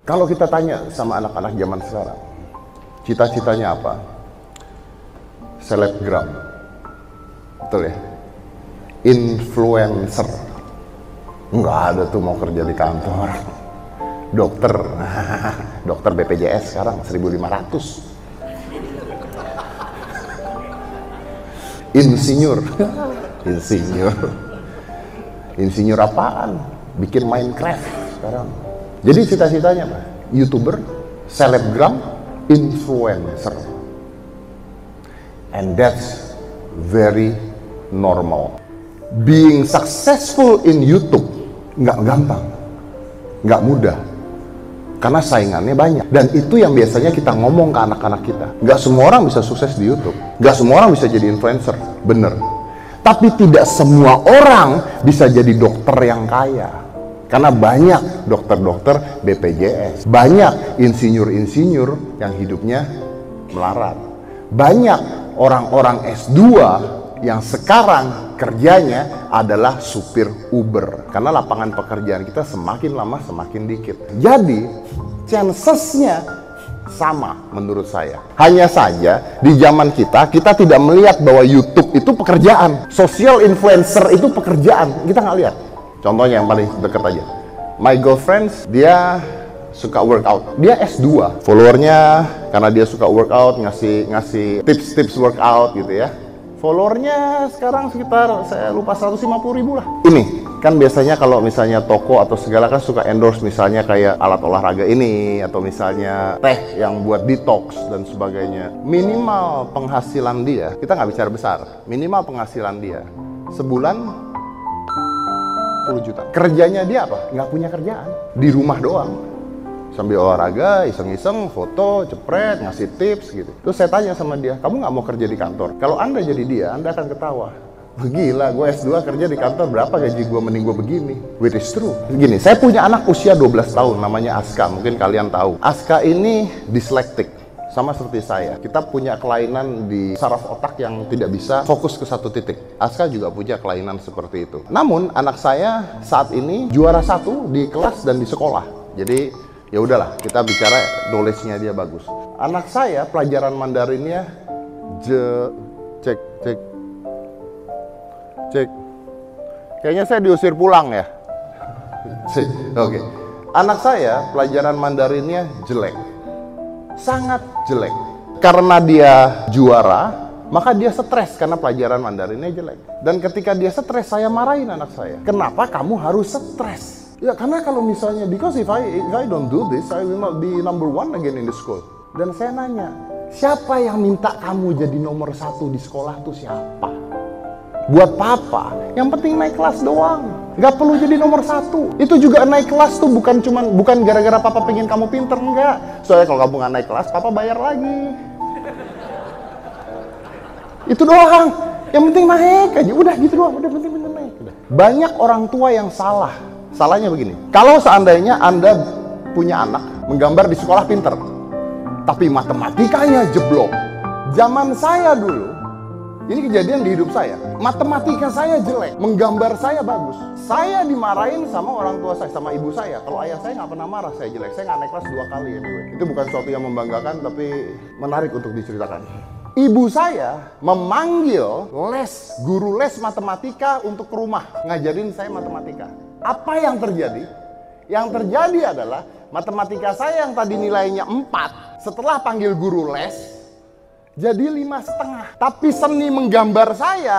Kalau kita tanya sama anak-anak zaman sekarang, cita-citanya apa? Selebgram, betul ya? Influencer, nggak ada tuh mau kerja di kantor. Dokter, dokter BPJS sekarang 1.500. Insinyur apaan? Bikin Minecraft sekarang. Jadi cita-citanya apa? YouTuber, selebgram, influencer. And that's very normal. Being successful in YouTube nggak gampang, nggak mudah. Karena saingannya banyak. Dan itu yang biasanya kita ngomong ke anak-anak kita. Nggak semua orang bisa sukses di YouTube. Nggak semua orang bisa jadi influencer. Bener. Tapi tidak semua orang bisa jadi dokter yang kaya. Karena banyak dokter-dokter BPJS. Banyak insinyur-insinyur yang hidupnya melarat. Banyak orang-orang S2 yang sekarang kerjanya adalah supir Uber. Karena lapangan pekerjaan kita semakin lama semakin dikit. Jadi, chancesnya sama menurut saya. Hanya saja di zaman kita tidak melihat bahwa YouTube itu pekerjaan. Social influencer itu pekerjaan. Kita nggak lihat. Contohnya yang paling dekat aja. My girlfriend, dia suka workout. Dia S2. Followernya karena dia suka workout, ngasih tips-tips workout gitu ya. Followernya sekarang sekitar, saya lupa, 150.000 lah. Ini, kan biasanya kalau misalnya toko atau segala kan suka endorse misalnya kayak alat olahraga ini, atau misalnya teh yang buat detox dan sebagainya. Minimal penghasilan dia, kita nggak bicara besar, minimal penghasilan dia sebulan 10 juta. Kerjanya dia apa? Nggak punya kerjaan, di rumah doang. Sambil olahraga, iseng-iseng, foto, cepret, ngasih tips gitu. Terus saya tanya sama dia, kamu nggak mau kerja di kantor? Kalau Anda jadi dia, Anda akan ketawa. Gila, gue S2 kerja di kantor, berapa gaji gue, mending gue begini. Which is true. Gini, saya punya anak usia 12 tahun, namanya Aska, mungkin kalian tahu. Aska ini dyslexic, sama seperti saya. Kita punya kelainan di saraf otak yang tidak bisa fokus ke satu titik. Aska juga punya kelainan seperti itu. Namun, anak saya saat ini juara 1 di kelas dan di sekolah. Jadi, ya udahlah, kita bicara knowledge-nya dia bagus. Anak saya pelajaran Mandarinnya cek. Kayaknya saya diusir pulang ya. Oke. Anak saya pelajaran Mandarinnya jelek. Sangat jelek. Karena dia juara, maka dia stres karena pelajaran Mandarinnya jelek. Dan ketika dia stres, saya marahin anak saya. Kenapa kamu harus stres? Ya karena kalau misalnya, because if I don't do this, I will not be number 1 again in the school. Dan saya nanya, siapa yang minta kamu jadi nomor 1 di sekolah tuh siapa? Buat papa, yang penting naik kelas doang. Nggak perlu jadi nomor 1. Itu juga naik kelas tuh bukan gara-gara papa pengen kamu pinter, enggak. Soalnya kalau kamu nggak naik kelas, papa bayar lagi. Itu doang. Yang penting naik aja. Udah gitu doang. Udah penting naik. Udah. Banyak orang tua yang salah. Salahnya begini, kalau seandainya Anda punya anak menggambar di sekolah pinter, tapi matematikanya jeblok. Zaman saya dulu, ini kejadian di hidup saya, matematika saya jelek, menggambar saya bagus. Saya dimarahin sama orang tua saya, sama ibu saya. Kalau ayah saya nggak pernah marah, saya jelek. Saya nggak naik kelas 2 kali anyway. Itu bukan sesuatu yang membanggakan, tapi menarik untuk diceritakan. Ibu saya memanggil guru les matematika untuk ke rumah, ngajarin saya matematika. Apa yang terjadi? Yang terjadi adalah matematika saya yang tadi nilainya 4, setelah panggil guru les, jadi 5,5. Tapi seni menggambar saya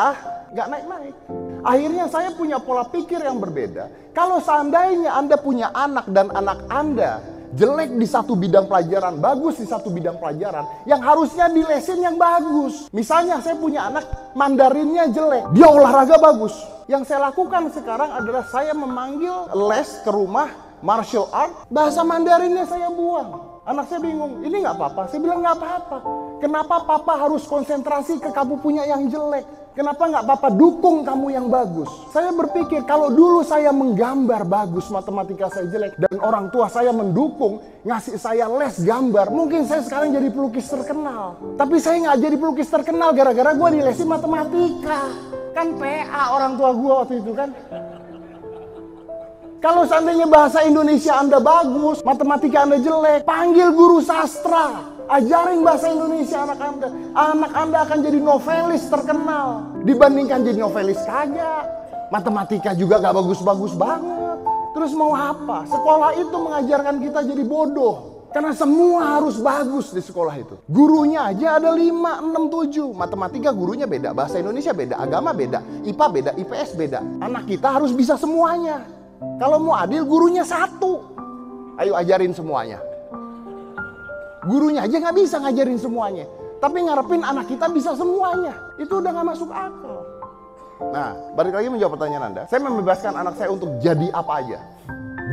nggak naik-naik. Akhirnya saya punya pola pikir yang berbeda. Kalau seandainya Anda punya anak dan anak Anda jelek di satu bidang pelajaran, bagus di satu bidang pelajaran, yang harusnya dilesin yang bagus. Misalnya saya punya anak Mandarinnya jelek, dia olahraga bagus. Yang saya lakukan sekarang adalah saya memanggil les ke rumah martial art, bahasa Mandarinnya saya buang. Anak saya bingung, ini nggak apa-apa. Saya bilang nggak apa-apa. Kenapa papa harus konsentrasi ke kamu punya yang jelek? Kenapa nggak papa dukung kamu yang bagus? Saya berpikir kalau dulu saya menggambar bagus, matematika saya jelek, dan orang tua saya mendukung, ngasih saya les gambar, mungkin saya sekarang jadi pelukis terkenal. Tapi saya nggak jadi pelukis terkenal gara-gara gue dilesin matematika. Kan PA orang tua gue waktu itu kan. Kalau seandainya bahasa Indonesia Anda bagus, matematika Anda jelek, panggil guru sastra. Ajarin bahasa Indonesia anak Anda. Anak Anda akan jadi novelis terkenal. Dibandingkan jadi novelis kagak. Matematika juga gak bagus-bagus banget. Terus mau apa? Sekolah itu mengajarkan kita jadi bodoh. Karena semua harus bagus di sekolah itu. Gurunya aja ada 5, 6, 7. Matematika gurunya beda, bahasa Indonesia beda, agama beda, IPA beda, IPS beda. Anak kita harus bisa semuanya. Kalau mau adil, gurunya 1. Ayo ajarin semuanya. Gurunya aja nggak bisa ngajarin semuanya. Tapi ngarepin anak kita bisa semuanya. Itu udah nggak masuk akal. Nah, balik lagi menjawab pertanyaan Anda. Saya membebaskan anak saya untuk jadi apa aja.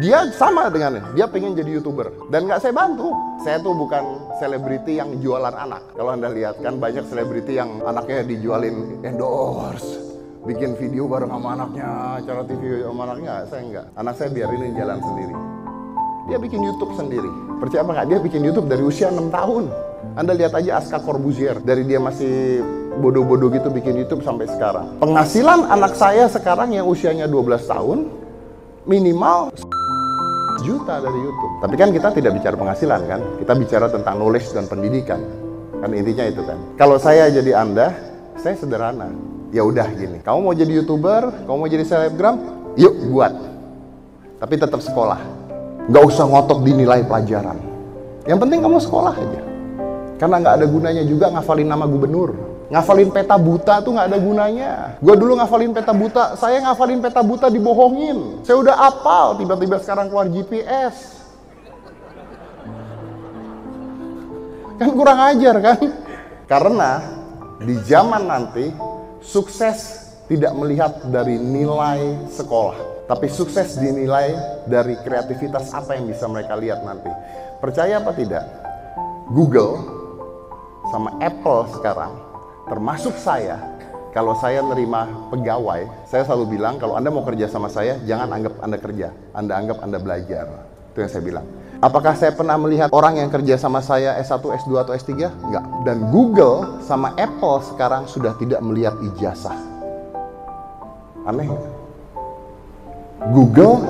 Dia sama dengannya, dia pengen jadi YouTuber. Dan nggak saya bantu. Saya tuh bukan selebriti yang jualan anak. Kalau Anda lihat kan banyak selebriti yang anaknya dijualin endorse. Bikin video bareng sama anaknya, cara TV sama anaknya. Saya enggak. Anak saya biarin jalan sendiri. Dia bikin YouTube sendiri. Percaya apa nggak? Dia bikin YouTube dari usia 6 tahun. Anda lihat aja Aska Corbuzier. Dari dia masih bodoh-bodoh gitu bikin YouTube sampai sekarang. Penghasilan anak saya sekarang yang usianya 12 tahun, minimal juta dari YouTube. Tapi kan kita tidak bicara penghasilan kan? Kita bicara tentang knowledge dan pendidikan. Kan intinya itu kan. Kalau saya jadi Anda, saya sederhana. Ya udah gini. Kamu mau jadi YouTuber, kamu mau jadi selebgram, yuk buat. Tapi tetap sekolah. Nggak usah ngotot dinilai pelajaran. Yang penting kamu sekolah aja. Karena nggak ada gunanya juga ngafalin nama gubernur. Ngafalin peta buta tuh nggak ada gunanya. Gue dulu ngafalin peta buta, saya ngafalin peta buta dibohongin. Saya udah apal, tiba-tiba sekarang keluar GPS. Kan kurang ajar kan? Karena di zaman nanti, sukses tidak melihat dari nilai sekolah. Tapi sukses dinilai dari kreativitas apa yang bisa mereka lihat nanti. Percaya apa tidak? Google sama Apple sekarang, termasuk saya, kalau saya nerima pegawai, saya selalu bilang kalau Anda mau kerja sama saya, jangan anggap Anda kerja, Anda anggap Anda belajar. Itu yang saya bilang. Apakah saya pernah melihat orang yang kerja sama saya S1, S2, atau S3? Enggak. Dan Google sama Apple sekarang sudah tidak melihat ijazah. Aneh ya? Google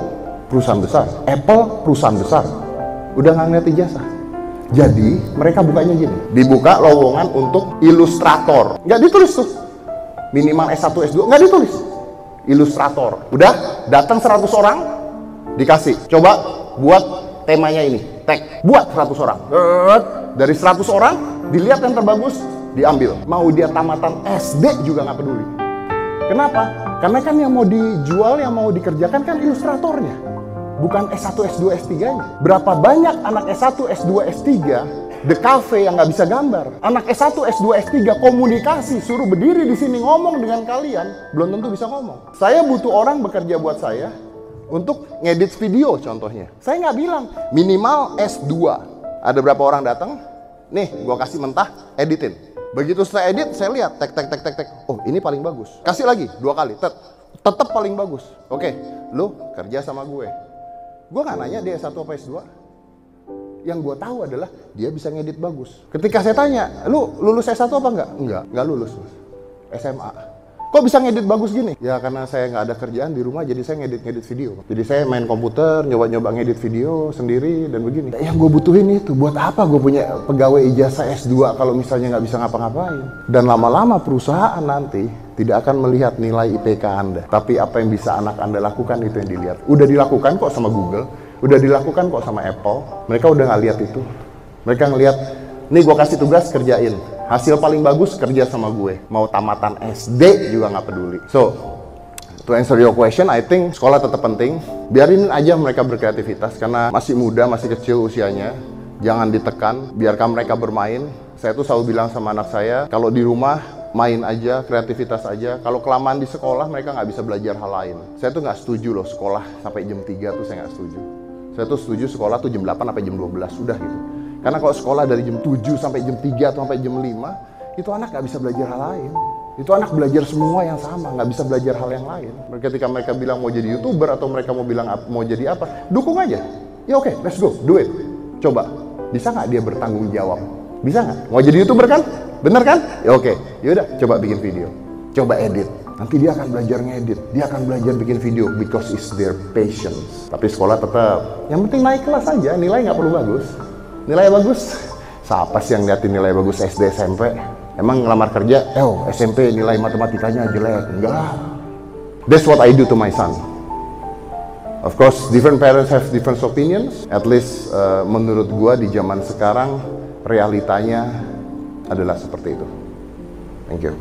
perusahaan besar, Apple perusahaan besar, udah nggak ngeliat ijazah. Jadi mereka bukanya gini, dibuka lowongan untuk ilustrator, nggak ditulis tuh, minimal S1, S2, nggak ditulis, ilustrator. Udah datang 100 orang, dikasih, coba buat temanya ini, tag, buat 100 orang. Dari 100 orang, dilihat yang terbagus, diambil. Mau dia tamatan SD juga nggak peduli. Kenapa? Karena kan yang mau dijual, yang mau dikerjakan kan ilustratornya, bukan S1, S2, S3-nya. Berapa banyak anak S1, S2, S3 the cafe yang nggak bisa gambar. Anak S1, S2, S3 komunikasi, suruh berdiri di sini ngomong dengan kalian, belum tentu bisa ngomong. Saya butuh orang bekerja buat saya untuk ngedit video contohnya. Saya nggak bilang minimal S2. Ada berapa orang datang? Nih, gua kasih mentah, editin. Begitu saya edit, saya lihat, tek. Oh, ini paling bagus. Kasih lagi, 2 kali, tetap paling bagus. Oke, lu kerja sama gue. Gue nggak nanya dia S1 apa S2. Yang gue tahu adalah dia bisa ngedit bagus. Ketika saya tanya, lu lulus S1 apa enggak? Enggak lulus. SMA. Kok bisa ngedit bagus gini? Ya karena saya nggak ada kerjaan di rumah, jadi saya ngedit video. Jadi saya main komputer, nyoba ngedit video sendiri dan begini. Yang gue butuhin itu, buat apa gue punya pegawai ijazah S2 kalau misalnya nggak bisa ngapa-ngapain? Dan lama-lama perusahaan nanti tidak akan melihat nilai IPK Anda. Tapi apa yang bisa anak Anda lakukan itu yang dilihat. Udah dilakukan kok sama Google, udah dilakukan kok sama Apple. Mereka udah nggak lihat itu. Mereka ngelihat, nih gue kasih tugas kerjain. Hasil paling bagus kerja sama gue. Mau tamatan SD juga nggak peduli. So, to answer your question, I think sekolah tetap penting. Biarin aja mereka berkreativitas karena masih muda, masih kecil usianya. Jangan ditekan, biarkan mereka bermain. Saya tuh selalu bilang sama anak saya, kalau di rumah main aja, kreativitas aja. Kalau kelamaan di sekolah mereka nggak bisa belajar hal lain. Saya tuh nggak setuju loh sekolah sampai jam 3 tuh saya nggak setuju. Saya tuh setuju sekolah tuh jam 8 sampai jam 12, udah gitu. Karena kalau sekolah dari jam 7 sampai jam 3 atau sampai jam 5, itu anak nggak bisa belajar hal lain. Itu anak belajar semua yang sama, nggak bisa belajar hal yang lain. Ketika mereka bilang mau jadi YouTuber atau mereka mau bilang mau jadi apa, dukung aja. Ya oke, let's go, do it. Coba, bisa nggak dia bertanggung jawab? Bisa nggak? Mau jadi YouTuber kan? Bener kan? Ya oke, yaudah coba bikin video. Coba edit. Nanti dia akan belajar ngedit, dia akan belajar bikin video because it's their passions. Tapi sekolah tetap, yang penting naik kelas aja, nilai nggak perlu bagus. Nilai bagus, siapa sih yang liatin nilai bagus SD SMP? Emang ngelamar kerja, SMP nilai matematikanya jelek? Enggak. That's what I do to my son. Of course, different parents have different opinions. At least menurut gua di zaman sekarang realitanya adalah seperti itu. Thank you.